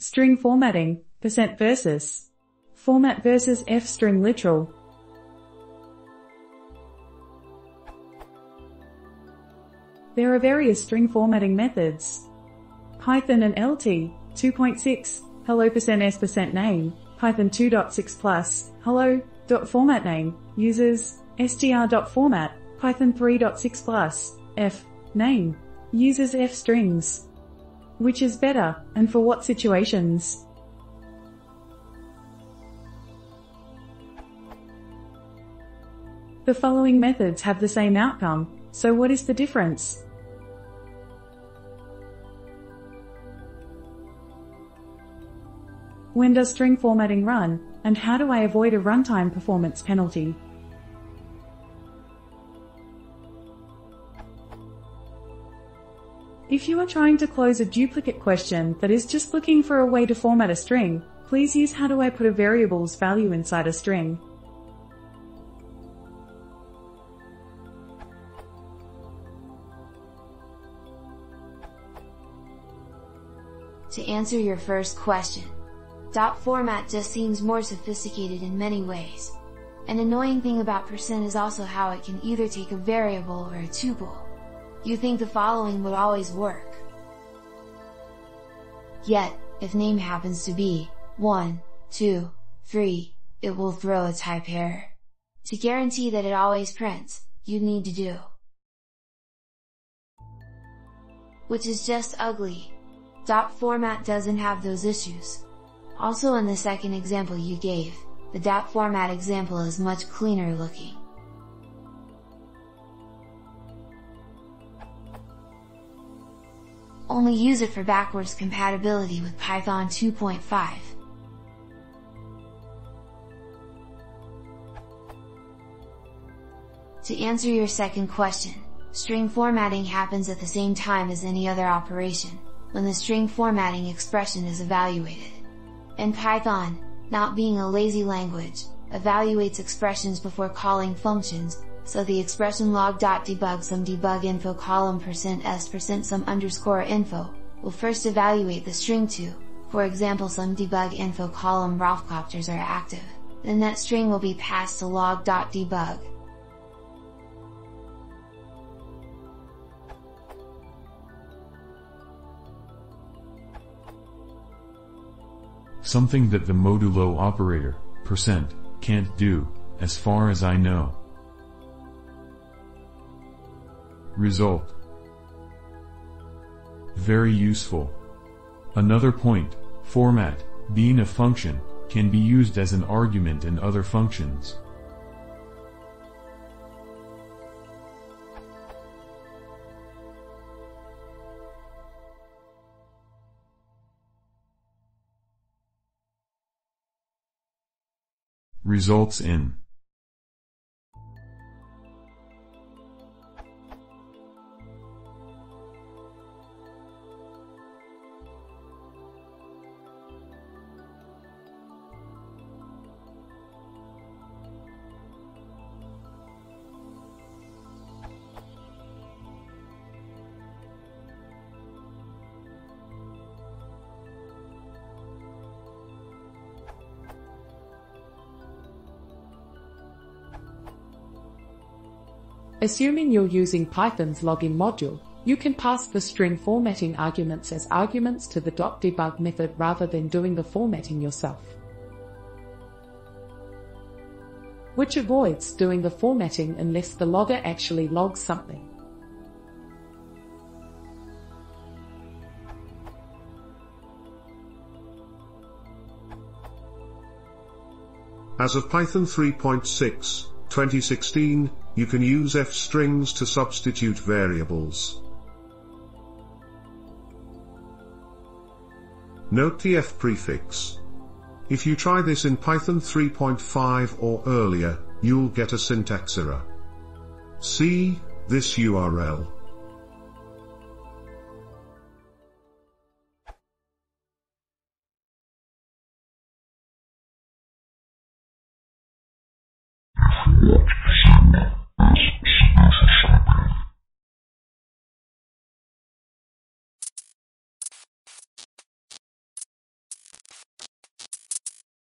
String formatting, % versus. Format versus fstring literal. There are various string formatting methods. Python and LT, 2.6, hello %s %name, Python 2.6 plus, hello.format name, users, str.format, Python 3.6 plus, f, name, users f strings. Which is better, and for what situations? The following methods have the same outcome, so what is the difference? When does string formatting run, and how do I avoid a runtime performance penalty? If you are trying to close a duplicate question that is just looking for a way to format a string, please use how do I put a variable's value inside a string. To answer your first question, dot format just seems more sophisticated in many ways. An annoying thing about % is also how it can either take a variable or a tuple. You think the following would always work. Yet, if name happens to be 1, 2, 3, it will throw a type error. To guarantee that it always prints, you'd need to do. Which is just ugly. Dot format doesn't have those issues. Also in the second example you gave, the dot format example is much cleaner looking. Only use it for backwards compatibility with Python 2.5. To answer your second question, string formatting happens at the same time as any other operation, when the string formatting expression is evaluated. And Python, not being a lazy language, evaluates expressions before calling functions, so the expression log.debug some debug info column %s %some underscore info, will first evaluate the string to, for example some debug info column rolfcopters are active, then that string will be passed to log.debug. Something that the modulo operator, %, can't do, as far as I know. Result. Very useful. Another point, format, being a function, can be used as an argument in other functions. Results in. Assuming you're using Python's login module, you can pass the string formatting arguments as arguments to the .debug method rather than doing the formatting yourself, which avoids doing the formatting unless the logger actually logs something. As of Python 3.6, 2016, you can use f-strings to substitute variables. Note the f prefix. If you try this in Python 3.5 or earlier, you'll get a syntax error. See this URL.